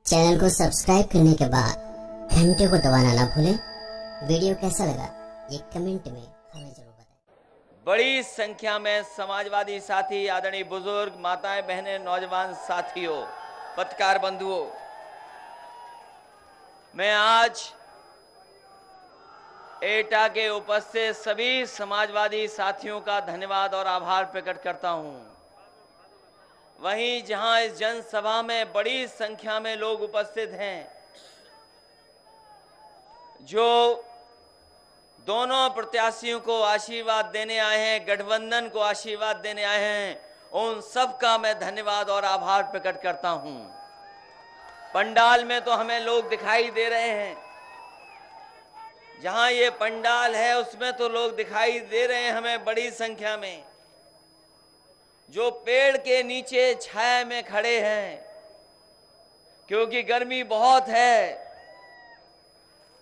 Channel को subscribe करने के बाद घंटे को दबाना ना भूलें। वीडियो कैसा लगा ये कमेंट में हमें जरूर बताएं। बड़ी संख्या में समाजवादी साथी, आदरणीय बुजुर्ग, माताएं, बहनें, नौजवान साथियों, पत्रकार बंधुओं, मैं आज एटा के उपस्थित सभी समाजवादी साथियों का धन्यवाद और आभार प्रकट करता हूं। वहीं जहां इस जनसभा में बड़ी संख्या में लोग उपस्थित हैं जो दोनों प्रत्याशियों को आशीर्वाद देने आए हैं, गठबंधन को आशीर्वाद देने आए हैं, उन सब का मैं धन्यवाद और आभार प्रकट करता हूं। पंडाल में तो हमें लोग दिखाई दे रहे हैं, जहां ये पंडाल है उसमें तो लोग दिखाई दे रहे हैं हमें बड़ी संख्या में, जो पेड़ के नीचे छाया में खड़े हैं, क्योंकि गर्मी बहुत है।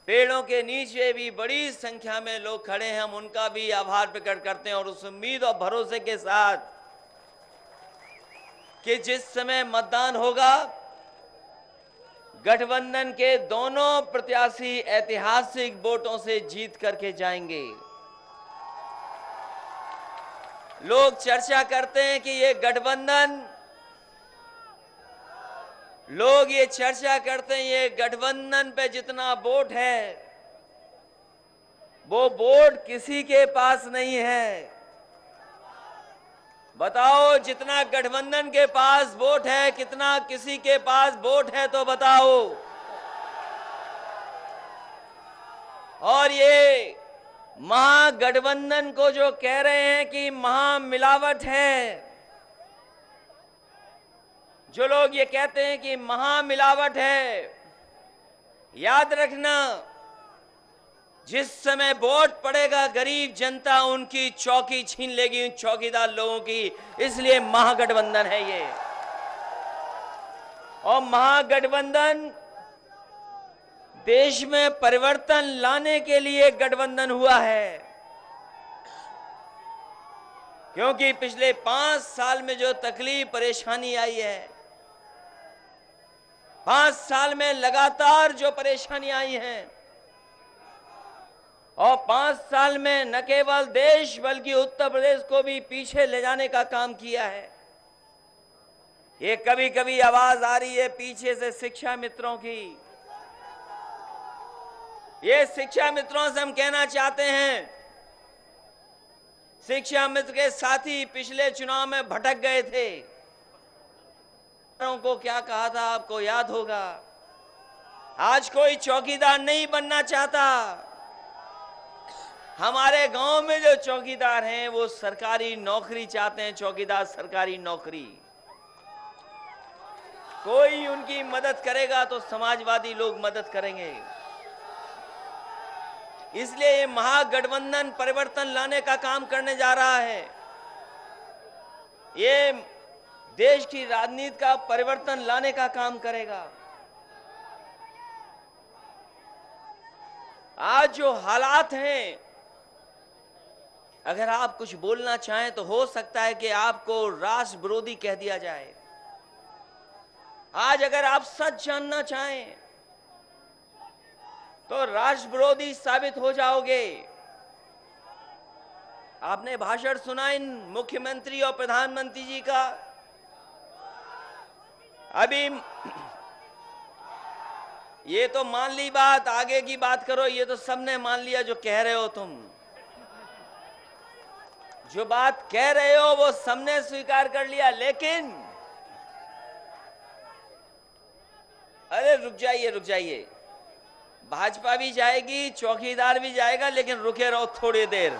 पेड़ों के नीचे भी बड़ी संख्या में लोग खड़े हैं, हम उनका भी आभार प्रकट करते हैं और उस उम्मीद और भरोसे के साथ कि जिस समय मतदान होगा गठबंधन के दोनों प्रत्याशी ऐतिहासिक वोटों से जीत करके जाएंगे। लोग चर्चा करते हैं कि ये गठबंधन, लोग ये चर्चा करते हैं ये गठबंधन पे जितना वोट है वो वोट किसी के पास नहीं है। बताओ, जितना गठबंधन के पास वोट है कितना किसी के पास वोट है, तो बताओ। और ये महागठबंधन को जो कह रहे हैं कि महामिलावट है, जो लोग ये कहते हैं कि महामिलावट है, याद रखना जिस समय वोट पड़ेगा गरीब जनता उनकी चौकी छीन लेगी, उन चौकीदार लोगों की। इसलिए महागठबंधन है ये। और महागठबंधन देश में परिवर्तन लाने के लिए गठबंधन हुआ है, क्योंकि पिछले 5 साल में जो तकलीफ परेशानी आई है, 5 साल में लगातार जो परेशानी आई है, और 5 साल में न केवल देश बल्कि उत्तर प्रदेश को भी पीछे ले जाने का काम किया है। ये कभी कभी आवाज आ रही है पीछे से शिक्षा मित्रों की। ये शिक्षा मित्रों से हम कहना चाहते हैं, शिक्षा मित्र के साथी पिछले चुनाव में भटक गए थे। को क्या कहा था आपको याद होगा। आज कोई चौकीदार नहीं बनना चाहता। हमारे गांव में जो चौकीदार हैं वो सरकारी नौकरी चाहते हैं, चौकीदार सरकारी नौकरी। कोई उनकी मदद करेगा तो समाजवादी लोग मदद करेंगे। इसलिए ये महागठबंधन परिवर्तन लाने का काम करने जा रहा है। ये देश की राजनीति का परिवर्तन लाने का काम करेगा। आज जो हालात हैं, अगर आप कुछ बोलना चाहें तो हो सकता है कि आपको राष्ट्र विरोधी कह दिया जाए। आज अगर आप सच जानना चाहें तो राष्ट्र विरोधी साबित हो जाओगे। आपने भाषण सुना इन मुख्यमंत्री और प्रधानमंत्री जी का। अभी ये तो मान ली बात, आगे की बात करो। ये तो सबने मान लिया जो कह रहे हो तुम। जो बात कह रहे हो वो सबने स्वीकार कर लिया, लेकिन अरे रुक जाइए, रुक जाइए। भाजपा भी जाएगी, चौकीदार भी जाएगा, लेकिन रुके रहो थोड़ी देर।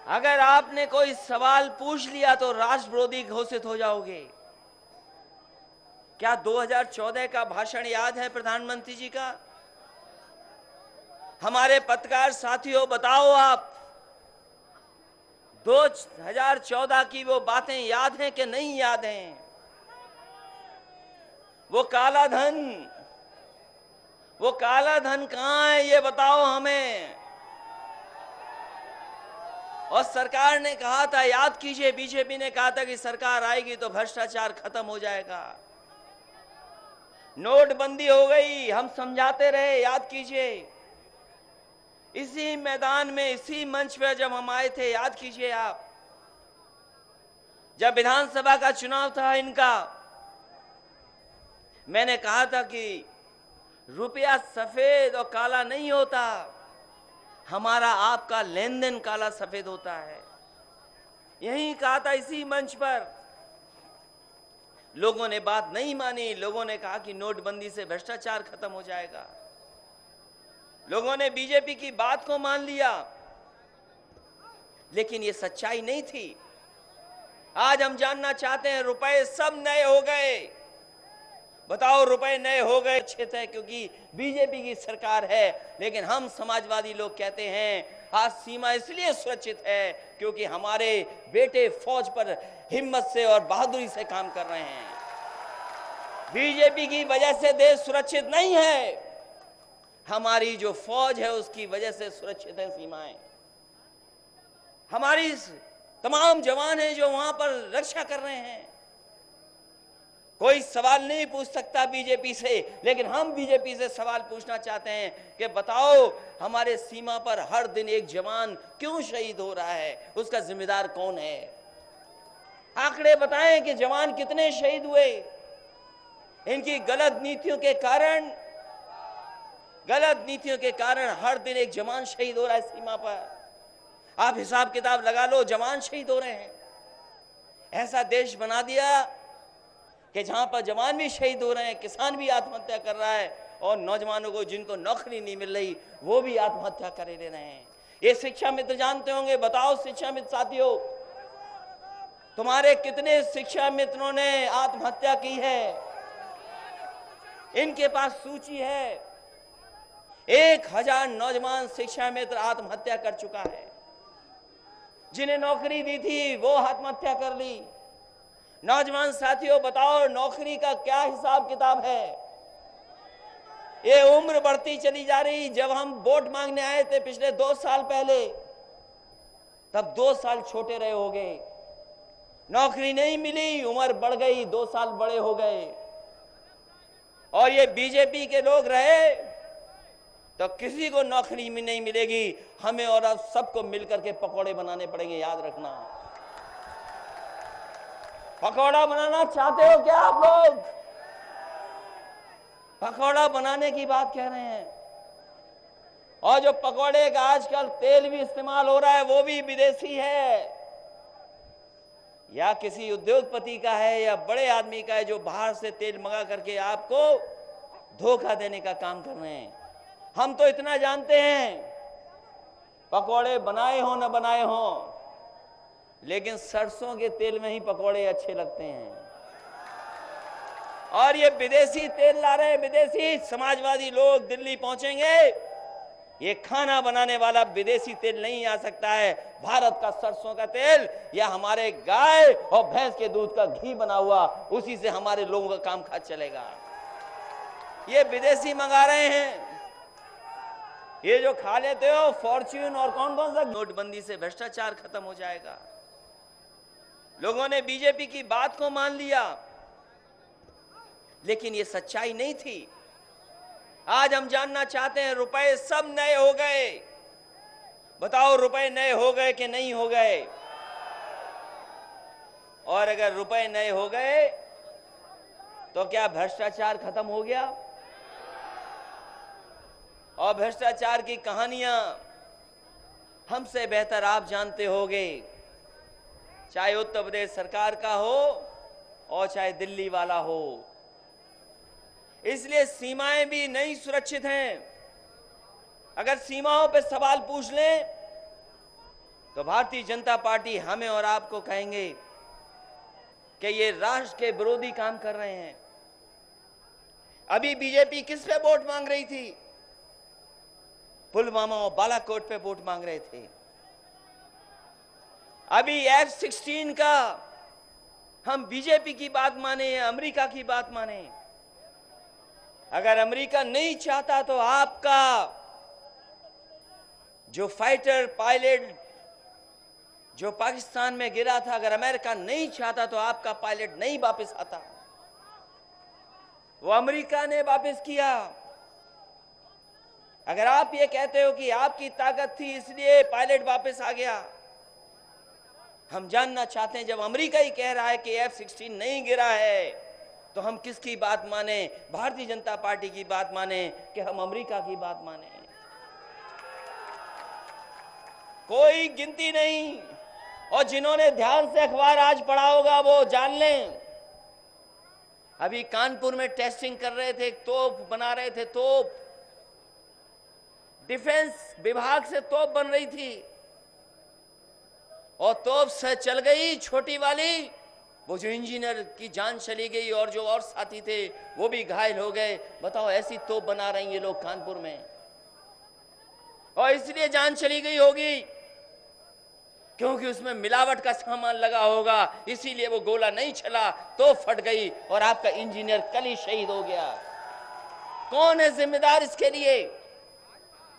अगर आपने कोई सवाल पूछ लिया तो राष्ट्र विरोधी घोषित हो जाओगे। क्या 2014 का भाषण याद है प्रधानमंत्री जी का? हमारे पत्रकार साथियों बताओ, आप 2014 की वो बातें याद हैं कि नहीं याद हैं? वो काला धन कहां है ये बताओ हमें। और सरकार ने कहा था, याद कीजिए, बीजेपी ने कहा था कि सरकार आएगी तो भ्रष्टाचार खत्म हो जाएगा। नोटबंदी हो गई, हम समझाते रहे, याद कीजिए। इसी मैदान में, इसी मंच पर जब हम आए थे, याद कीजिए आप, जब विधानसभा का चुनाव था इनका, मैंने कहा था कि रुपया सफेद और काला नहीं होता, हमारा आपका लेन देन काला सफेद होता है। यही कहा था इसी मंच पर। लोगों ने बात नहीं मानी। लोगों ने कहा कि नोटबंदी से भ्रष्टाचार खत्म हो जाएगा। लोगों ने बीजेपी की बात को मान लिया, लेकिन ये सच्चाई नहीं थी। आज हम जानना चाहते हैं, रुपए सब नए हो गए। बताओ, रुपए नए हो गए, अच्छे थे क्योंकि बीजेपी की सरकार है। लेकिन हम समाजवादी लोग कहते हैं आज सीमा इसलिए सुरक्षित है क्योंकि हमारे बेटे फौज पर हिम्मत से और बहादुरी से काम कर रहे हैं। बीजेपी की वजह से देश सुरक्षित नहीं है, हमारी जो फौज है उसकी वजह से सुरक्षित है सीमाएं। हमारी तमाम जवान हैं जो वहां पर रक्षा कर रहे हैं। कोई सवाल नहीं पूछ सकता बीजेपी से, लेकिन हम बीजेपी से सवाल पूछना चाहते हैं कि बताओ, हमारे सीमा पर हर दिन एक जवान क्यों शहीद हो रहा है? उसका जिम्मेदार कौन है? आंकड़े बताएं कि जवान कितने शहीद हुए। इनकी गलत नीतियों के कारण हर दिन एक जवान शहीद हो रहा है सीमा पर। आप हिसाब किताब लगा लो, जवान शहीद हो रहे हैं। ऐसा देश बना दिया कि जहां पर जवान भी शहीद हो रहे हैं, किसान भी आत्महत्या कर रहा है, और नौजवानों को जिनको नौकरी नहीं मिल रही वो भी आत्महत्या कर ले रहे हैं। ये शिक्षा मित्र जानते होंगे। बताओ शिक्षा मित्र साथियों, तुम्हारे कितने शिक्षा मित्रों ने आत्महत्या की है? इनके पास सूची है। 1000 नौजवान शिक्षा मित्र आत्महत्या कर चुका है। जिन्हें नौकरी दी थी वो आत्महत्या कर ली। नौजवान साथियों, बताओ नौकरी का क्या हिसाब किताब है? ये उम्र बढ़ती चली जा रही। जब हम वोट मांगने आए थे पिछले 2 साल पहले, तब 2 साल छोटे रहे हो गए, नौकरी नहीं मिली, उम्र बढ़ गई, 2 साल बड़े हो गए। और ये बीजेपी के लोग रहे तो किसी को नौकरी में नहीं मिलेगी। हमें और अब सबको मिलकर के पकौड़े बनाने पड़ेंगे, याद रखना। पकौड़ा बनाना चाहते हो क्या आप लोग? पकौड़ा बनाने की बात कह रहे हैं। और जो पकौड़े का आजकल तेल भी इस्तेमाल हो रहा है वो भी विदेशी है, या किसी उद्योगपति का है या बड़े आदमी का है जो बाहर से तेल मंगा करके आपको धोखा देने का काम कर रहे हैं। हम तो इतना जानते हैं, पकौड़े बनाए हो न बनाए हो, लेकिन सरसों के तेल में ही पकौड़े अच्छे लगते हैं। और ये विदेशी तेल ला रहे हैं। विदेशी समाजवादी लोग दिल्ली पहुंचेंगे, ये खाना बनाने वाला विदेशी तेल नहीं आ सकता है। भारत का सरसों का तेल या हमारे गाय और भैंस के दूध का घी बना हुआ, उसी से हमारे लोगों का काम काज चलेगा। ये विदेशी मंगा रहे हैं। ये जो खा लेते हो फॉर्च्यून और कौन कौन सा, नोटबंदी से भ्रष्टाचार खत्म हो जाएगा। लोगों ने बीजेपी की बात को मान लिया, लेकिन ये सच्चाई नहीं थी। आज हम जानना चाहते हैं, रुपए सब नए हो गए। बताओ, रुपए नए हो गए कि नहीं हो गए? और अगर रुपए नए हो गए तो क्या भ्रष्टाचार खत्म हो गया? और भ्रष्टाचार की कहानियां हमसे बेहतर आप जानते होंगे, चाहे उत्तर प्रदेश सरकार का हो और चाहे दिल्ली वाला हो। इसलिए सीमाएं भी नहीं सुरक्षित हैं। अगर सीमाओं पर सवाल पूछ लें तो भारतीय जनता पार्टी हमें और आपको कहेंगे कि ये राष्ट्र के विरोधी काम कर रहे हैं। अभी बीजेपी किस पे वोट मांग रही थी? पुलवामा और बालाकोट पे वोट मांग रहे थे। अभी F-16 का हम बीजेपी की बात माने या अमेरिका की बात माने, अगर अमेरिका नहीं चाहता तो आपका जो फाइटर पायलट जो पाकिस्तान में गिरा था, अगर अमेरिका नहीं चाहता तो आपका पायलट नहीं वापस आता, वो अमेरिका ने वापस किया। अगर आप ये कहते हो कि आपकी ताकत थी इसलिए पायलट वापस आ गया, हम जानना चाहते हैं जब अमेरिका ही कह रहा है कि F-16 नहीं गिरा है तो हम किसकी बात माने? भारतीय जनता पार्टी की बात माने कि हम अमेरिका की बात माने? कोई गिनती नहीं। और जिन्होंने ध्यान से अखबार आज पढ़ा होगा वो जान लें, अभी कानपुर में टेस्टिंग कर रहे थे, तोप बना रहे थे, तोप डिफेंस विभाग से तोप बन रही थी और तोप से चल गई छोटी वाली, वो जो इंजीनियर की जान चली गई और जो और साथी थे वो भी घायल हो गए। बताओ, ऐसी तोप बना रहे हैं ये लोग कानपुर में, और इसलिए जान चली गई होगी क्योंकि उसमें मिलावट का सामान लगा होगा, इसीलिए वो गोला नहीं चला, तो फट गई और आपका इंजीनियर कल ही शहीद हो गया। कौन है जिम्मेदार इसके लिए?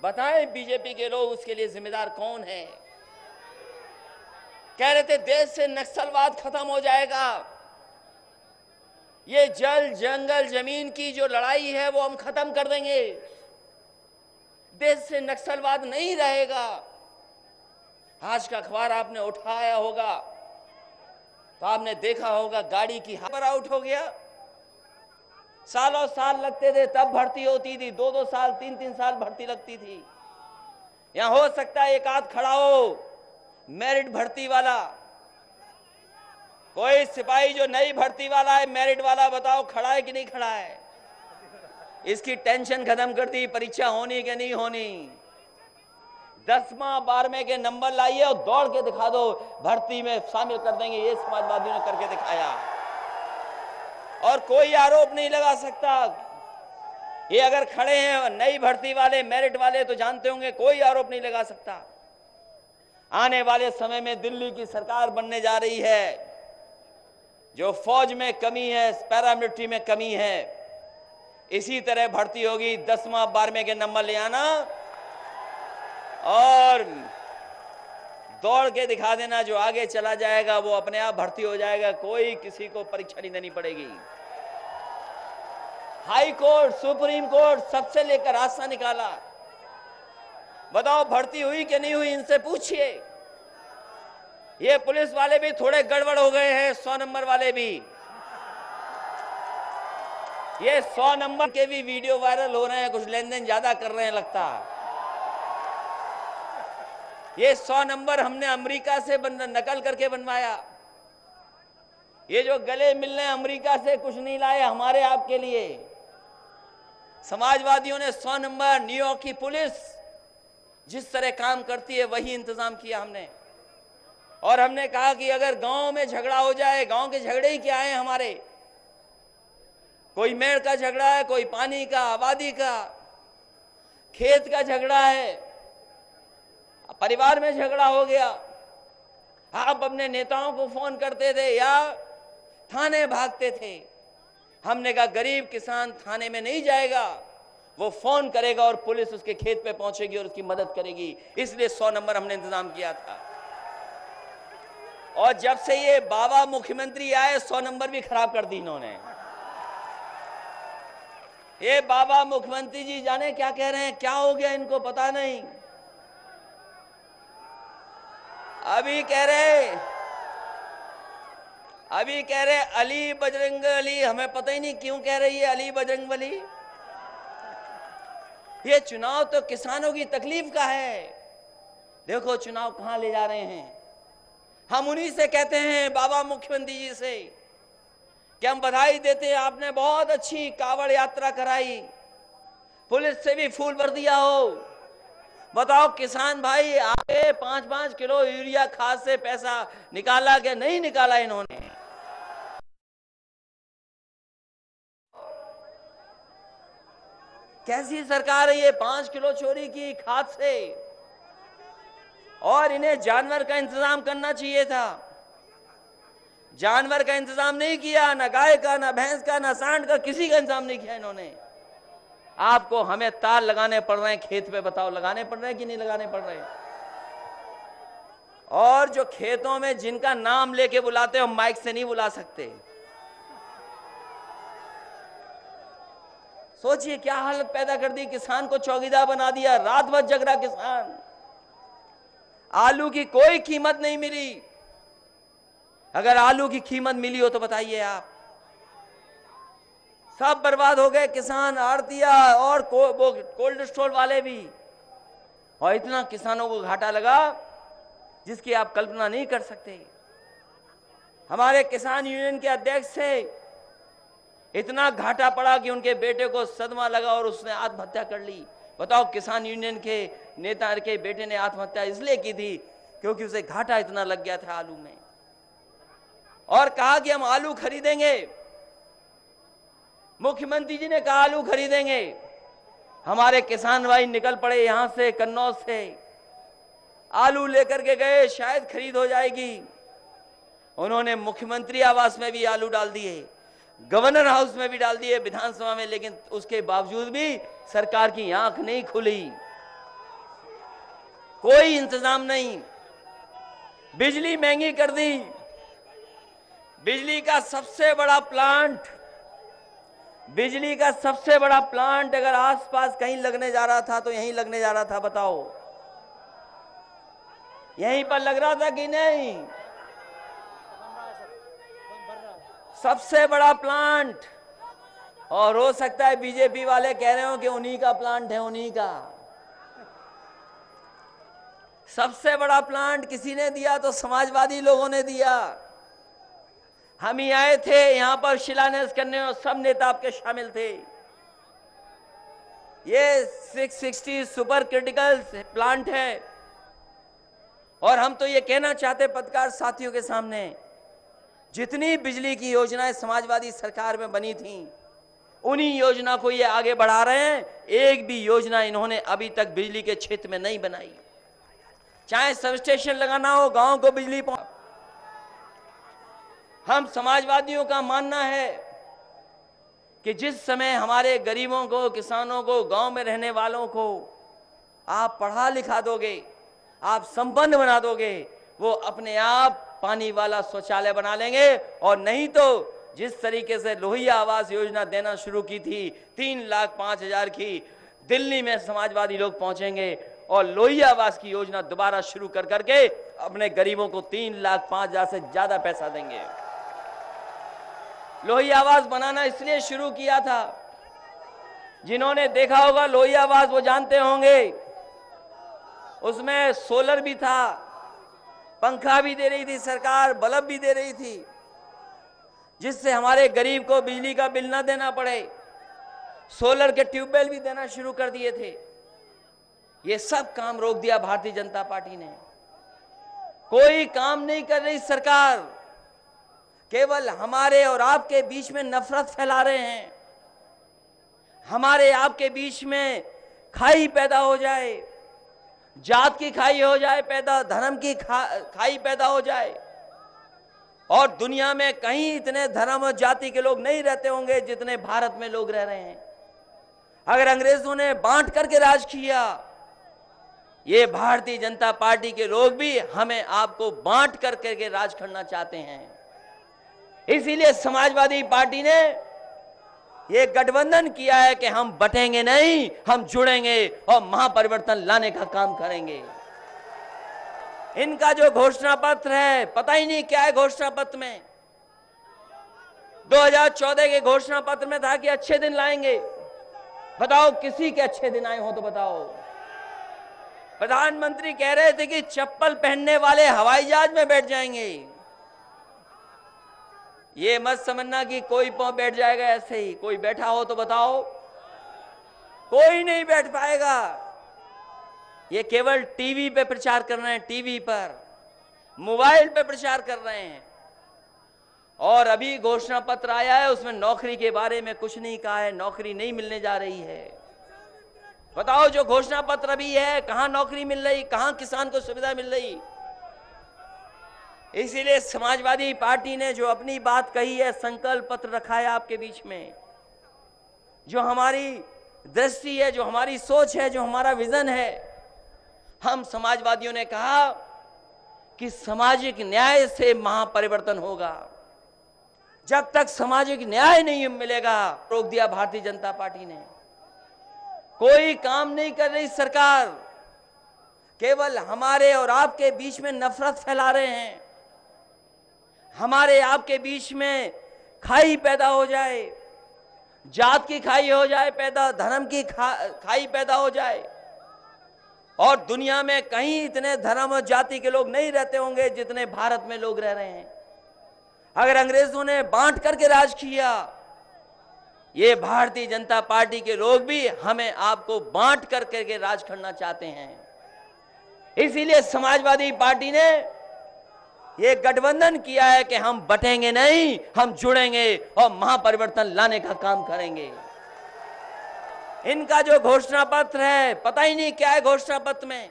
बताएं बीजेपी के लोग, उसके लिए जिम्मेदार कौन है? कह रहे थे देश से नक्सलवाद खत्म हो जाएगा, ये जल जंगल जमीन की जो लड़ाई है वो हम खत्म कर देंगे, देश से नक्सलवाद नहीं रहेगा। आज का अखबार आपने उठाया होगा तो आपने देखा होगा गाड़ी की पर आउट हो गया। सालों साल लगते थे तब भर्ती होती थी, 2-2 साल 3-3 साल भर्ती लगती थी। यहां हो सकता है एक आध खड़ा हो मेरिट भर्ती वाला, कोई सिपाही जो नई भर्ती वाला है मेरिट वाला, बताओ खड़ा है कि नहीं खड़ा है? इसकी टेंशन खत्म कर दी, परीक्षा होनी कि नहीं होनी। 10वां 12वें के नंबर लाइए और दौड़ के दिखा दो, भर्ती में शामिल कर देंगे, ये समाजवादियों ने करके दिखाया और कोई आरोप नहीं लगा सकता। ये अगर खड़े हैं नई भर्ती वाले मेरिट वाले तो जानते होंगे कोई आरोप नहीं लगा सकता। आने वाले समय में दिल्ली की सरकार बनने जा रही है, जो फौज में कमी है, पैरामिलिट्री में कमी है, इसी तरह भर्ती होगी। 10वां 12वें के नंबर ले आना और दौड़ के दिखा देना, जो आगे चला जाएगा वो अपने आप भर्ती हो जाएगा, कोई किसी को परीक्षा नहीं देनी पड़ेगी। हाई कोर्ट, सुप्रीम कोर्ट सबसे लेकर रास्ता निकाला। बताओ भर्ती हुई कि नहीं हुई, इनसे पूछिए। ये पुलिस वाले भी थोड़े गड़बड़ हो गए हैं, 100 नंबर वाले भी। ये 100 नंबर के भी वीडियो वायरल हो रहे हैं, कुछ लेन देन ज्यादा कर रहे हैं लगता। ये 100 नंबर हमने अमेरिका से नकल करके बनवाया। ये जो गले मिलने अमेरिका से कुछ नहीं लाए हमारे आपके लिए। समाजवादियों ने 100 नंबर, न्यूयॉर्क की पुलिस जिस तरह काम करती है वही इंतजाम किया हमने। और हमने कहा कि अगर गांव में झगड़ा हो जाए, गांव के झगड़े ही क्या है हमारे, कोई मेड़ का झगड़ा है, कोई पानी का, आबादी का, खेत का झगड़ा है, परिवार में झगड़ा हो गया, आप अपने नेताओं को फोन करते थे या थाने भागते थे। हमने कहा गरीब किसान थाने में नहीं जाएगा, वो फोन करेगा और पुलिस उसके खेत पे पहुंचेगी और उसकी मदद करेगी। इसलिए 100 नंबर हमने इंतजाम किया था। और जब से ये बाबा मुख्यमंत्री आए 100 नंबर भी खराब कर दी इन्होंने। ये बाबा मुख्यमंत्री जी जाने क्या कह रहे हैं, क्या हो गया इनको पता नहीं। अभी कह रहे अली बजरंग अली, हमें पता ही नहीं क्यों कह रही है अली बजरंग बली। ये चुनाव तो किसानों की तकलीफ का है। देखो चुनाव कहां ले जा रहे हैं। हम उन्हीं से कहते हैं, बाबा मुख्यमंत्री जी से, कि हम बधाई देते हैं, आपने बहुत अच्छी कावड़ यात्रा कराई, पुलिस से भी फूल भर दिया हो। बताओ किसान भाई आगे 5-5 किलो यूरिया खाद से पैसा निकाला कि नहीं निकाला इन्होंने? कैसी सरकार है ये, 5 किलो चोरी की खाद से। और इन्हें जानवर का इंतजाम करना चाहिए था, जानवर का इंतजाम नहीं किया, ना गाय का, ना भैंस का, ना सांड का, किसी का इंतजाम नहीं किया इन्होंने। आपको हमें तार लगाने पड़ रहे हैं खेत पे, बताओ लगाने पड़ रहे हैं कि नहीं लगाने पड़ रहे हैं? और जो खेतों में जिनका नाम लेके बुलाते हो माइक से नहीं बुला सकते। सोचिए क्या हालत पैदा कर दी, किसान को चौकीदार बना दिया, रात भर जग रहा किसान। आलू की कोई कीमत नहीं मिली। अगर आलू की कीमत मिली हो तो बताइए आप, सब बर्बाद हो गए किसान, आड़तिया और वो कोल्ड स्टोर वाले भी। और इतना किसानों को घाटा लगा जिसकी आप कल्पना नहीं कर सकते। हमारे किसान यूनियन के अध्यक्ष से इतना घाटा पड़ा कि उनके बेटे को सदमा लगा और उसने आत्महत्या कर ली। बताओ, किसान यूनियन के नेता के बेटे ने आत्महत्या इसलिए की थी क्योंकि उसे घाटा इतना लग गया था आलू में। और कहा कि हम आलू खरीदेंगे, मुख्यमंत्री जी ने कहा आलू खरीदेंगे। हमारे किसान भाई निकल पड़े यहां से, कन्नौज से, आलू लेकर के गए, शायद खरीद हो जाएगी। उन्होंने मुख्यमंत्री आवास में भी आलू डाल दिए, गवर्नर हाउस में भी डाल दिए, विधानसभा में, लेकिन उसके बावजूद भी सरकार की आंख नहीं खुली, कोई इंतजाम नहीं। बिजली महंगी कर दी। बिजली का सबसे बड़ा प्लांट अगर आसपास कहीं लगने जा रहा था तो यहीं लगने जा रहा था। बताओ, यहीं पर लग रहा था कि नहीं? सबसे बड़ा प्लांट। और हो सकता है बीजेपी वाले कह रहे हो कि उन्हीं का प्लांट है, उन्हीं का। सबसे बड़ा प्लांट किसी ने दिया तो समाजवादी लोगों ने दिया। हम ही आए थे यहां पर शिलान्यास करने और सब नेता आपके शामिल थे। ये 660 सुपर क्रिटिकल प्लांट है। और हम तो ये कहना चाहते पत्रकार साथियों के सामने, जितनी बिजली की योजनाएं समाजवादी सरकार में बनी थी उन्हीं योजना को ये आगे बढ़ा रहे हैं। एक भी योजना इन्होंने अभी तक बिजली के क्षेत्र में नहीं बनाई। चाहे सब स्टेशन लगाना हो, गांव को बिजली हम समाजवादियों का मानना है कि जिस समय हमारे गरीबों को, किसानों को, गांव में रहने वालों को आप पढ़ा लिखा दोगे, आप संपन्न बना दोगे, वो अपने आप पानी वाला शौचालय बना लेंगे। और नहीं तो जिस तरीके से लोहिया आवास योजना देना शुरू की थी 3,05,000 की, दिल्ली में समाजवादी लोग पहुंचेंगे और लोहिया आवास की योजना दोबारा शुरू कर करके अपने गरीबों को 3,05,000 से ज्यादा पैसा देंगे। लोहिया आवास बनाना इसलिए शुरू किया था, जिन्होंने देखा होगा लोहिया आवास वो जानते होंगे, उसमें सोलर भी था, पंखा भी दे रही थी सरकार, बल्ब भी दे रही थी, जिससे हमारे गरीब को बिजली का बिल ना देना पड़े। सोलर के ट्यूबवेल भी देना शुरू कर दिए थे। ये सब काम रोक दिया भारतीय जनता पार्टी ने। कोई काम नहीं कर रही सरकार, केवल हमारे और आपके बीच में नफरत फैला रहे हैं। हमारे आपके बीच में खाई पैदा हो जाए, जात की खाई हो जाए पैदा, धर्म की खाई पैदा हो जाए। और दुनिया में कहीं इतने धर्म और जाति के लोग नहीं रहते होंगे जितने भारत में लोग रह रहे हैं। अगर अंग्रेजों ने बांट करके राज किया, ये भारतीय जनता पार्टी के लोग भी हमें आपको बांट करके राज करना चाहते हैं। इसीलिए समाजवादी पार्टी ने ये गठबंधन किया है कि हम बटेंगे नहीं, हम जुड़ेंगे और महापरिवर्तन लाने का काम करेंगे। इनका जो घोषणा पत्र है, पता ही नहीं क्या है घोषणा पत्र में। 2014 के घोषणा पत्र में था कि अच्छे दिन लाएंगे। बताओ किसी के अच्छे दिन आए हो तो बताओ। प्रधानमंत्री कह रहे थे कि चप्पल पहनने वाले हवाई जहाज में बैठ जाएंगे। ये मत समझना कि कोई पांव बैठ जाएगा ऐसे ही। कोई बैठा हो तो बताओ। कोई नहीं बैठ पाएगा। ये केवल टीवी पे प्रचार कर रहे हैं, टीवी पर, मोबाइल पे प्रचार कर रहे हैं। और अभी घोषणा पत्र आया है, उसमें नौकरी के बारे में कुछ नहीं कहा है। नौकरी नहीं मिलने जा रही है। बताओ जो घोषणा पत्र अभी है, कहां नौकरी मिल रही, कहां किसान को सुविधा मिल रही। इसीलिए समाजवादी पार्टी ने जो अपनी बात कही है, संकल्प पत्र रखा है आपके बीच में। जो हमारी दृष्टि है, जो हमारी सोच है, जो हमारा विजन है, हम समाजवादियों ने कहा कि सामाजिक न्याय से महापरिवर्तन होगा। जब तक सामाजिक न्याय नहीं मिलेगा, रोक दिया भारतीय जनता पार्टी ने। कोई काम नहीं कर रही सरकार, केवल हमारे और आपके बीच में नफरत फैला रहे हैं। हमारे आपके बीच में खाई पैदा हो जाए, जात की खाई हो जाए पैदा, धर्म की खाई पैदा हो जाए। और दुनिया में कहीं इतने धर्म और जाति के लोग नहीं रहते होंगे जितने भारत में लोग रह रहे हैं। अगर अंग्रेजों ने बांट करके राज किया, ये भारतीय जनता पार्टी के लोग भी हमें आपको बांट करके राज करना चाहते हैं। इसीलिए समाजवादी पार्टी ने ये गठबंधन किया है कि हम बटेंगे नहीं, हम जुड़ेंगे और महापरिवर्तन लाने का काम करेंगे। इनका जो घोषणा पत्र है, पता ही नहीं क्या है घोषणा पत्र में।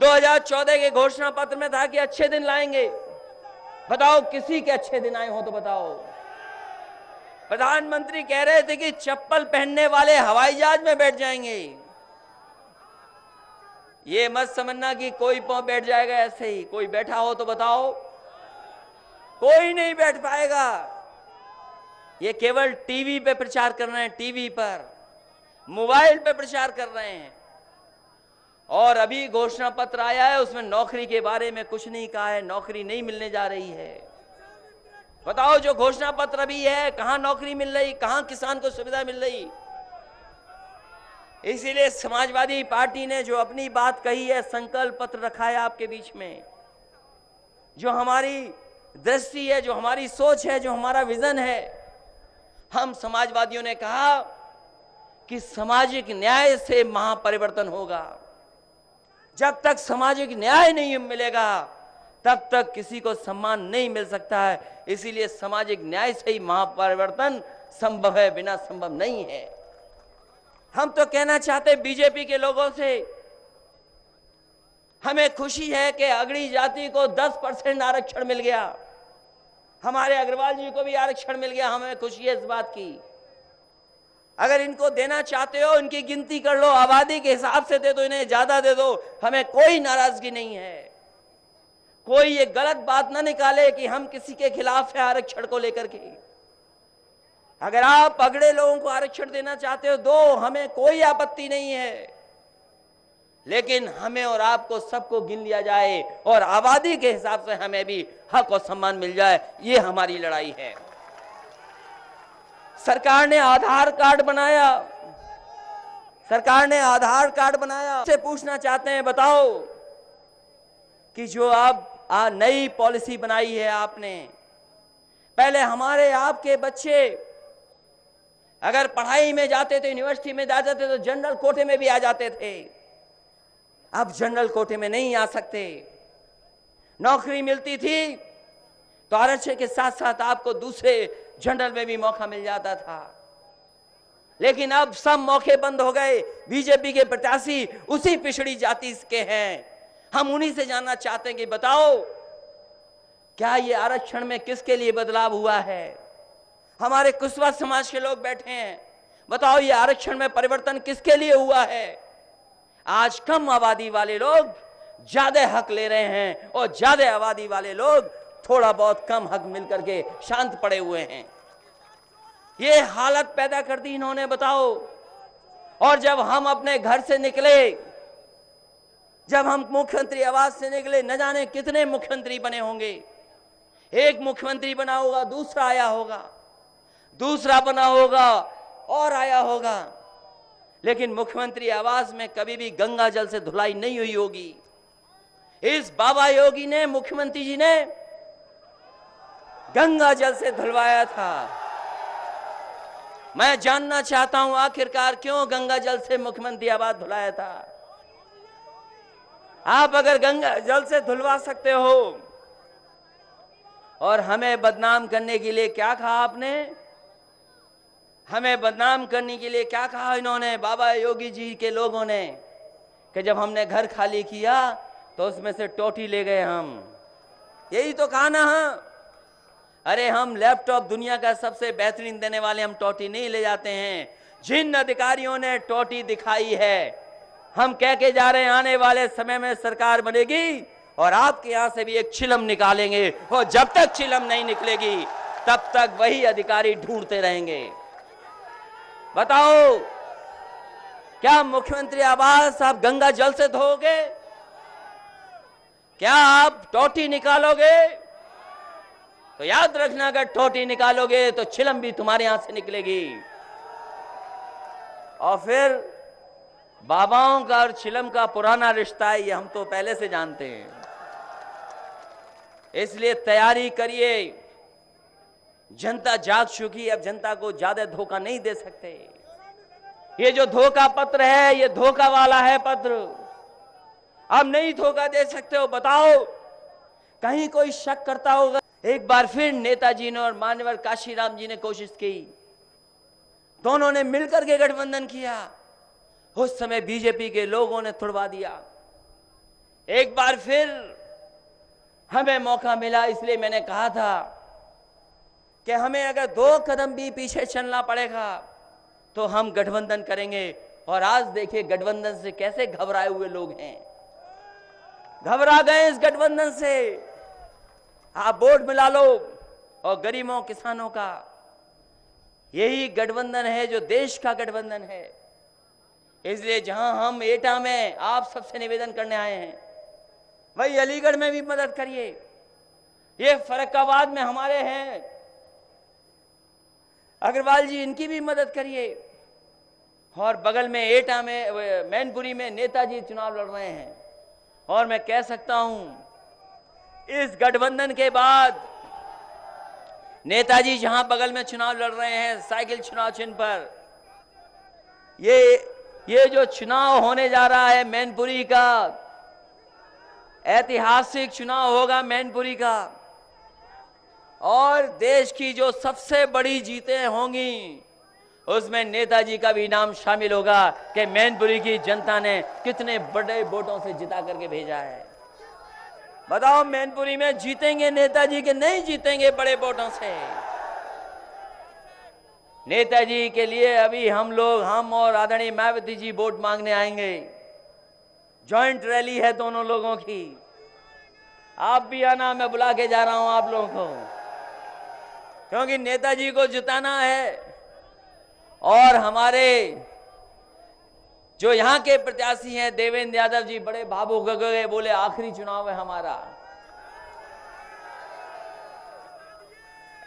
2014 के घोषणा पत्र में था कि अच्छे दिन लाएंगे। बताओ किसी के अच्छे दिन आए हो तो बताओ। प्रधानमंत्री कह रहे थे कि चप्पल पहनने वाले हवाई जहाज में बैठ जाएंगे। ये मत समझना कि कोई पांव बैठ जाएगा ऐसे ही। कोई बैठा हो तो बताओ। कोई नहीं बैठ पाएगा। ये केवल टीवी पे प्रचार कर रहे हैं, टीवी पर, मोबाइल पे प्रचार कर रहे हैं। और अभी घोषणा पत्र आया है, उसमें नौकरी के बारे में कुछ नहीं कहा है। नौकरी नहीं मिलने जा रही है। बताओ जो घोषणा पत्र अभी है, कहां नौकरी मिल रही, कहां किसान को सुविधा मिल रही। इसीलिए समाजवादी पार्टी ने जो अपनी बात कही है, संकल्प पत्र रखा है आपके बीच में। जो हमारी दृष्टि है, जो हमारी सोच है, जो हमारा विजन है, हम समाजवादियों ने कहा कि सामाजिक न्याय से महापरिवर्तन होगा। जब तक सामाजिक न्याय नहीं मिलेगा, तब तक किसी को सम्मान नहीं मिल सकता है। इसीलिए सामाजिक न्याय से ही महापरिवर्तन संभव है, बिना संभव नहीं है। हम तो कहना चाहते बीजेपी के लोगों से, हमें खुशी है कि अगड़ी जाति को 10% आरक्षण मिल गया। हमारे अग्रवाल जी को भी आरक्षण मिल गया। हमें खुशी है इस बात की। अगर इनको देना चाहते हो, इनकी गिनती कर लो, आबादी के हिसाब से दे दो, इन्हें ज्यादा दे दो, हमें कोई नाराजगी नहीं है। कोई ये गलत बात ना निकाले कि हम किसी के खिलाफ है आरक्षण को लेकर के। अगर आप अगड़े लोगों को आरक्षण देना चाहते हो, दो, हमें कोई आपत्ति नहीं है। लेकिन हमें और आपको सबको गिन लिया जाए और आबादी के हिसाब से हमें भी हक और सम्मान मिल जाए, ये हमारी लड़ाई है। सरकार ने आधार कार्ड बनाया। सरकार ने आधार कार्ड बनाया। से पूछना चाहते हैं, बताओ कि जो आप नई पॉलिसी बनाई है आपने, पहले हमारे आपके बच्चे अगर पढ़ाई में जाते थे, यूनिवर्सिटी में जाते थे, तो जनरल कोटे में भी आ जाते थे। अब जनरल कोटे में नहीं आ सकते। नौकरी मिलती थी तो आरक्षण के साथ साथ आपको दूसरे जनरल में भी मौका मिल जाता था। लेकिन अब सब मौके बंद हो गए। बीजेपी के प्रत्याशी उसी पिछड़ी जाति के हैं। हम उन्हीं से जानना चाहते हैं कि बताओ, क्या ये आरक्षण में किसके लिए बदलाव हुआ है? हमारे कुशवाहा समाज के लोग बैठे हैं, बताओ ये आरक्षण में परिवर्तन किसके लिए हुआ है? आज कम आबादी वाले लोग ज्यादा हक ले रहे हैं और ज्यादा आबादी वाले लोग थोड़ा बहुत कम हक मिलकर के शांत पड़े हुए हैं। ये हालत पैदा कर दी इन्होंने, बताओ। और जब हम अपने घर से निकले, जब हम मुख्यमंत्री आवास से निकले, न जाने कितने मुख्यमंत्री बने होंगे। एक मुख्यमंत्री बना होगा, दूसरा आया होगा, दूसरा बना होगा और आया होगा। लेकिन मुख्यमंत्री आवास में कभी भी गंगा जल से धुलाई नहीं हुई होगी। इस बाबा योगी ने, मुख्यमंत्री जी ने गंगा जल से धुलवाया था। मैं जानना चाहता हूं आखिरकार क्यों गंगा जल से मुख्यमंत्री आवास धुलाया था। आप अगर गंगा जल से धुलवा सकते हो, और हमें बदनाम करने के लिए क्या कहा आपने? हमें बदनाम करने के लिए क्या कहा इन्होंने, बाबा योगी जी के लोगों ने, कि जब हमने घर खाली किया तो उसमें से टोटी ले गए हम। यही तो कहा ना। अरे हम लैपटॉप दुनिया का सबसे बेहतरीन देने वाले, हम टोटी नहीं ले जाते हैं। जिन अधिकारियों ने टोटी दिखाई है, हम कह के जा रहे हैं आने वाले समय में सरकार बनेगी और आपके यहां से भी एक चिलम निकालेंगे, और जब तक चिलम नहीं निकलेगी तब तक वही अधिकारी ढूंढते रहेंगे। बताओ, क्या मुख्यमंत्री आवास आप गंगा जल से धोओगे? क्या आप टोटी निकालोगे? तो याद रखना, अगर टोटी निकालोगे तो चिलम भी तुम्हारे यहां से निकलेगी। और फिर बाबाओं का और चिलम का पुराना रिश्ता है, ये हम तो पहले से जानते हैं। इसलिए तैयारी करिए, जनता जाग चुकी है, अब जनता को ज्यादा धोखा नहीं दे सकते। ये जो धोखा पत्र है, ये धोखा वाला है पत्र, अब नहीं धोखा दे सकते हो। बताओ, कहीं कोई शक करता होगा? एक बार फिर नेताजी ने और मान्यवर काशीराम जी ने कोशिश की, दोनों ने मिलकर के गठबंधन किया। उस समय बीजेपी के लोगों ने तुड़वा दिया। एक बार फिर हमें मौका मिला, इसलिए मैंने कहा था कि हमें अगर 2 कदम भी पीछे चलना पड़ेगा तो हम गठबंधन करेंगे। और आज देखिए गठबंधन से कैसे घबराए हुए लोग हैं, घबरा गए इस गठबंधन से। आप वोट मिला लो, और गरीबों किसानों का यही गठबंधन है जो देश का गठबंधन है। इसलिए जहां हम एटा में आप सबसे निवेदन करने आए हैं, वही अलीगढ़ में भी मदद करिए। ये फर्रुखाबाद में हमारे हैं अग्रवाल जी, इनकी भी मदद करिए। और बगल में एटा में, मैनपुरी में नेताजी चुनाव लड़ रहे हैं। और मैं कह सकता हूं, इस गठबंधन के बाद नेताजी जहां बगल में चुनाव लड़ रहे हैं साइकिल चुनाव चिन्ह पर, ये जो चुनाव होने जा रहा है मैनपुरी का, ऐतिहासिक चुनाव होगा मैनपुरी का। और देश की जो सबसे बड़ी जीतें होंगी, उसमें नेताजी का भी नाम शामिल होगा कि मैनपुरी की जनता ने कितने बड़े वोटों से जिता करके भेजा है। बताओ, मैनपुरी में जीतेंगे नेताजी के नहीं जीतेंगे बड़े वोटों से? नेताजी के लिए अभी हम और आदरणीय मायावती जी वोट मांगने आएंगे। जॉइंट रैली है दोनों लोगों की, आप भी आना, मैं बुला के जा रहा हूं आप लोगों को, क्योंकि नेताजी को जिताना है। और हमारे जो यहां के प्रत्याशी हैं देवेंद्र यादव जी बड़े भावुक हो गए, बोले आखिरी चुनाव है हमारा।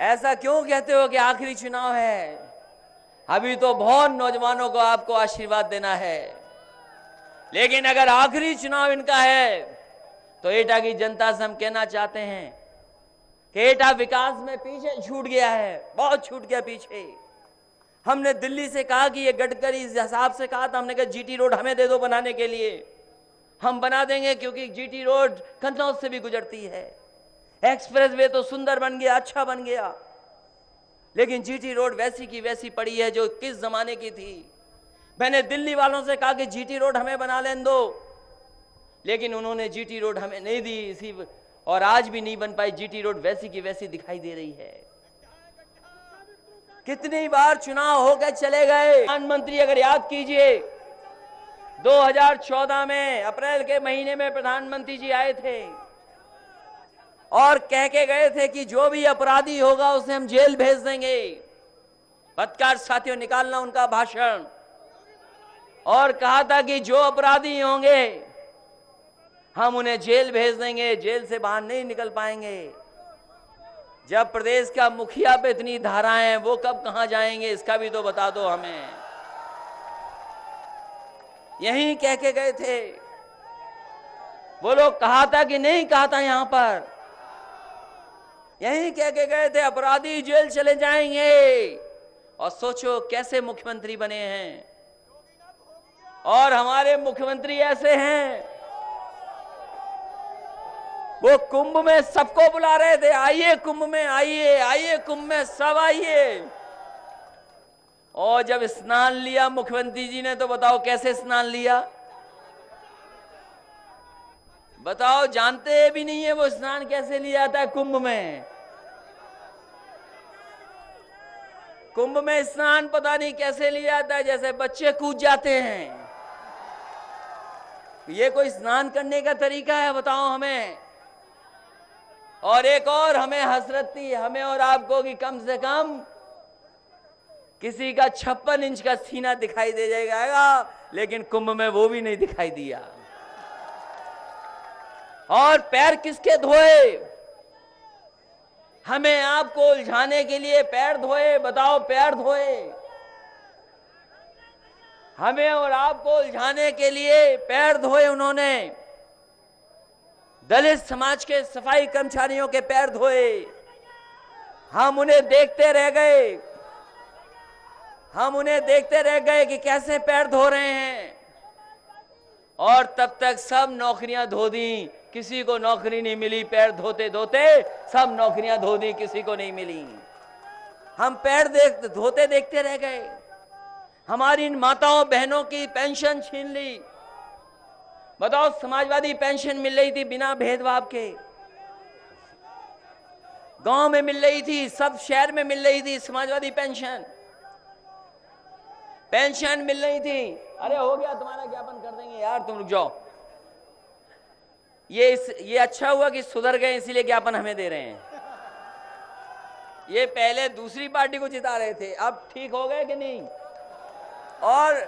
ऐसा क्यों कहते हो कि आखिरी चुनाव है? अभी तो बहुत नौजवानों को आपको आशीर्वाद देना है, लेकिन अगर आखिरी चुनाव इनका है तो एटा की जनता से हम कहना चाहते हैं कि एटा विकास में पीछे छूट गया है, बहुत छूट गया पीछे। हमने दिल्ली से कहा कि ये गडकरी इस हिसाब से कहा था, हमने कहा जीटी रोड हमें दे दो बनाने के लिए, हम बना देंगे, क्योंकि जीटी रोड कन्नौज से भी गुजरती है। एक्सप्रेस वे तो सुंदर बन गया, अच्छा बन गया, लेकिन जीटी रोड वैसी की वैसी पड़ी है जो किस जमाने की थी। मैंने दिल्ली वालों से कहा कि जीटी रोड हमें बना लेने दो, लेकिन उन्होंने जीटी रोड हमें नहीं दी, इसी और आज भी नहीं बन पाई। जीटी रोड वैसी की वैसी दिखाई दे रही है। कितनी बार चुनाव होकर चले गए। प्रधानमंत्री अगर याद कीजिए, 2014 में अप्रैल के महीने में प्रधानमंत्री जी आए थे और कह के गए थे कि जो भी अपराधी होगा उसे हम जेल भेज देंगे। पत्रकार साथियों, निकालना उनका भाषण, और कहा था कि जो अपराधी होंगे हम उन्हें जेल भेज देंगे, जेल से बाहर नहीं निकल पाएंगे। जब प्रदेश का मुखिया पे इतनी धाराएं हैं, वो कब कहां जाएंगे, इसका भी तो बता दो हमें। यही कह के गए थे वो लोग, कहा था कि नहीं कहा था, यहां पर यही कह के गए थे अपराधी जेल चले जाएंगे। और सोचो कैसे मुख्यमंत्री बने हैं। और हमारे मुख्यमंत्री ऐसे हैं, वो कुंभ में सबको बुला रहे थे, आइए कुंभ में, आइए आइए कुंभ में, सब आइए। और जब स्नान लिया मुख्यमंत्री जी ने, तो बताओ कैसे स्नान लिया? बताओ, जानते भी नहीं है वो स्नान कैसे लिया था कुंभ में। कुंभ में स्नान पता नहीं कैसे लिया था, जैसे बच्चे कूद जाते हैं। ये कोई स्नान करने का तरीका है? बताओ हमें। और एक और हमें हसरत थी, हमें और आपको, कि कम से कम किसी का 56 इंच का सीना दिखाई दे जाएगा, लेकिन कुंभ में वो भी नहीं दिखाई दिया। और पैर किसके धोए? हमें आपको उलझाने के लिए पैर धोए। बताओ, पैर धोए हमें और आपको उलझाने के लिए पैर धोए उन्होंने। दलित समाज के सफाई कर्मचारियों के पैर धोए। हम उन्हें देखते रह गए, हम उन्हें देखते रह गए कि कैसे पैर धो रहे हैं, और तब तक सब नौकरियां धो दी, किसी को नौकरी नहीं मिली। पैर धोते धोते सब नौकरियां धो दी, किसी को नहीं मिली। हम पैर धोते देखते रह गए। हमारी इन माताओं बहनों की पेंशन छीन ली। बताओ, समाजवादी पेंशन मिल रही थी बिना भेदभाव के, गांव में मिल रही थी, सब शहर में मिल रही थी समाजवादी पेंशन। पेंशन मिल रही थी। अरे हो गया, तुम्हारा ज्ञापन कर देंगे यार, तुम रुक जाओ। ये अच्छा हुआ कि सुधर गए, इसीलिए ज्ञापन हमें दे रहे हैं। ये पहले दूसरी पार्टी को जिता रहे थे, अब ठीक हो गए कि नहीं? और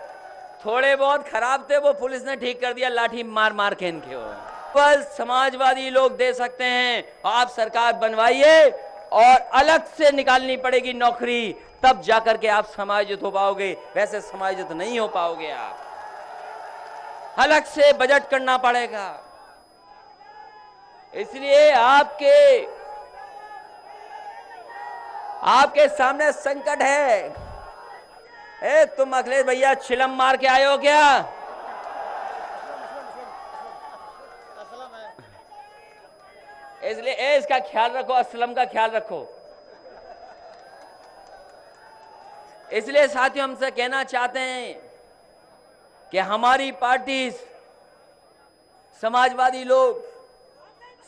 थोड़े बहुत खराब थे, वो पुलिस ने ठीक कर दिया, लाठी मार मार के इनके। केवल समाजवादी लोग दे सकते हैं। आप सरकार बनवाइए और अलग से निकालनी पड़ेगी नौकरी, तब जाकर के आप समायोजित हो पाओगे, वैसे समायोजित नहीं हो पाओगे। आप अलग से बजट करना पड़ेगा। इसलिए आपके सामने संकट है। तुम अखिलेश भैया चिलम मार के आए हो क्या? इसलिए इसका ख्याल रखो, असलम का ख्याल रखो। इसलिए साथियों, हमसे कहना चाहते हैं कि हमारी पार्टी, समाजवादी लोग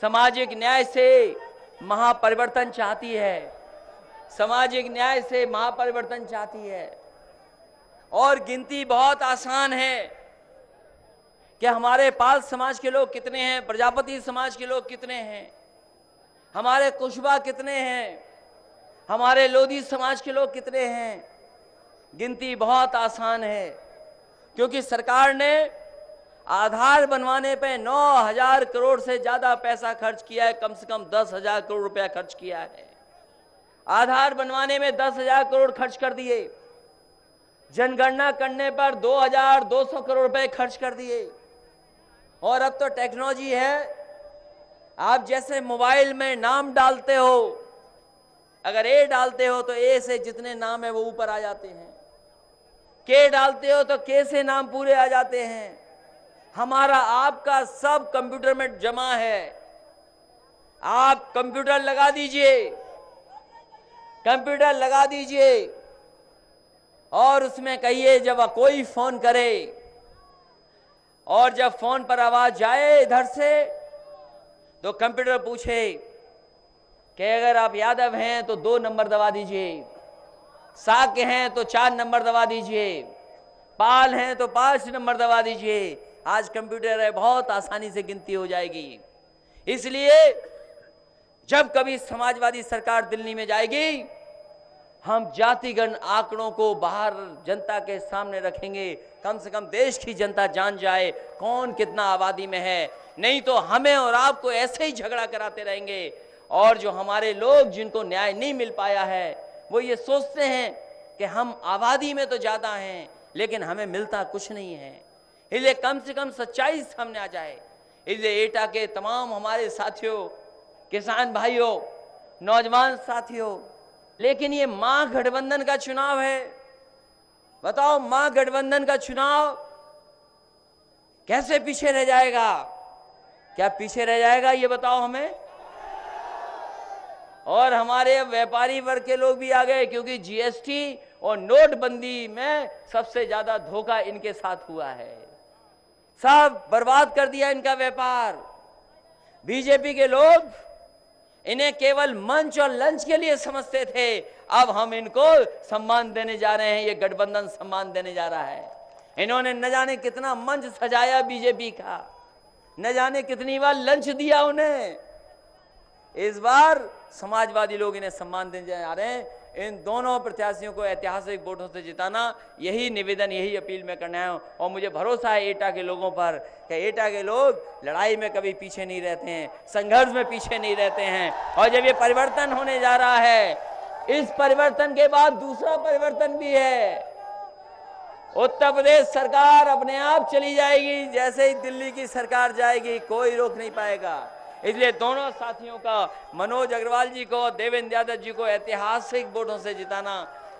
सामाजिक न्याय से महापरिवर्तन चाहती है, सामाजिक न्याय से महापरिवर्तन चाहती है। और गिनती बहुत आसान है कि हमारे पाल समाज के लोग कितने हैं, प्रजापति समाज के लोग कितने हैं, हमारे कुशबा कितने हैं, हमारे लोधी समाज के लोग कितने हैं। गिनती बहुत आसान है, क्योंकि सरकार ने आधार बनवाने पे 9,000 करोड़ से ज्यादा पैसा खर्च किया है। कम से कम 10,000 करोड़ रुपया खर्च किया है। आधार बनवाने में 10,000 करोड़ खर्च कर दिए। जनगणना करने पर 2,200 करोड़ रुपए खर्च कर दिए। और अब तो टेक्नोलॉजी है, आप जैसे मोबाइल में नाम डालते हो, अगर ए डालते हो तो ए से जितने नाम है वो ऊपर आ जाते हैं, के डालते हो तो के से नाम पूरे आ जाते हैं। हमारा आपका सब कंप्यूटर में जमा है। आप कंप्यूटर लगा दीजिए, कंप्यूटर लगा दीजिए और उसमें कहिए जब कोई फोन करे, और जब फोन पर आवाज जाए इधर से, तो कंप्यूटर पूछे कि अगर आप यादव हैं तो 2 नंबर दबा दीजिए, साग के हैं तो 4 नंबर दबा दीजिए, पाल हैं तो 5 नंबर दबा दीजिए। आज कंप्यूटर है, बहुत आसानी से गिनती हो जाएगी। इसलिए जब कभी समाजवादी सरकार दिल्ली में जाएगी, हम जातिगत आंकड़ों को बाहर जनता के सामने रखेंगे। कम से कम देश की जनता जान जाए कौन कितना आबादी में है। नहीं तो हमें और आपको ऐसे ही झगड़ा कराते रहेंगे। और जो हमारे लोग जिनको न्याय नहीं मिल पाया है, वो ये सोचते हैं कि हम आबादी में तो ज्यादा हैं, लेकिन हमें मिलता कुछ नहीं है। इसलिए कम से कम सच्चाई सामने आ जाए। इसलिए एटा के तमाम हमारे साथियों, किसान भाइयों, नौजवान साथियों, लेकिन ये महागठबंधन का चुनाव है। बताओ, महागठबंधन का चुनाव कैसे पीछे रह जाएगा? क्या पीछे रह जाएगा, ये बताओ हमें। और हमारे व्यापारी वर्ग के लोग भी आ गए, क्योंकि जीएसटी और नोटबंदी में सबसे ज्यादा धोखा इनके साथ हुआ है। सब बर्बाद कर दिया इनका व्यापार। बीजेपी के लोग इन्हें केवल मंच और लंच के लिए समझते थे, अब हम इनको सम्मान देने जा रहे हैं। ये गठबंधन सम्मान देने जा रहा है। इन्होंने न जाने कितना मंच सजाया बीजेपी का, न जाने कितनी बार लंच दिया उन्हें। इस बार समाजवादी लोग इन्हें सम्मान देने जा रहे हैं। इन दोनों प्रत्याशियों को ऐतिहासिक वोटों से जिताना, यही निवेदन, यही अपील मैं करने आया हूं। और मुझे भरोसा है एटा के लोगों पर कि एटा के लोग लड़ाई में कभी पीछे नहीं रहते हैं, संघर्ष में पीछे नहीं रहते हैं। और जब ये परिवर्तन होने जा रहा है, इस परिवर्तन के बाद दूसरा परिवर्तन भी है। उत्तर प्रदेश सरकार अपने आप चली जाएगी, जैसे ही दिल्ली की सरकार जाएगी कोई रोक नहीं पाएगा। इसलिए दोनों साथियों का, मनोज अग्रवाल जी को और देवेंद्र यादव जी को ऐतिहासिक वोटों से जिताना,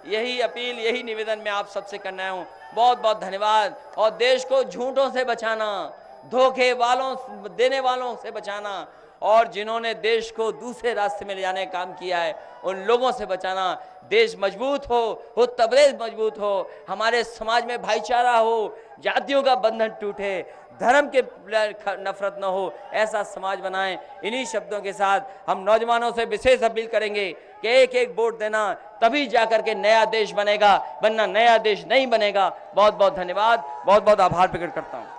यही अपील, यही निवेदन मैं आप सबसे करना हूं। बहुत बहुत धन्यवाद। और देश को झूठों से बचाना, धोखे वालों, देने वालों से बचाना, और जिन्होंने देश को दूसरे रास्ते में ले जाने का काम किया है उन लोगों से बचाना। देश मजबूत हो, उत्तर प्रदेश मजबूत हो, हमारे समाज में भाईचारा हो, जातियों का बंधन टूटे, धर्म के नफरत न हो, ऐसा समाज बनाएं। इन्हीं शब्दों के साथ हम नौजवानों से विशेष अपील करेंगे कि एक एक वोट देना, तभी जाकर के नया देश बनेगा, वरना नया देश नहीं बनेगा। बहुत बहुत धन्यवाद, बहुत बहुत आभार प्रकट करता हूं।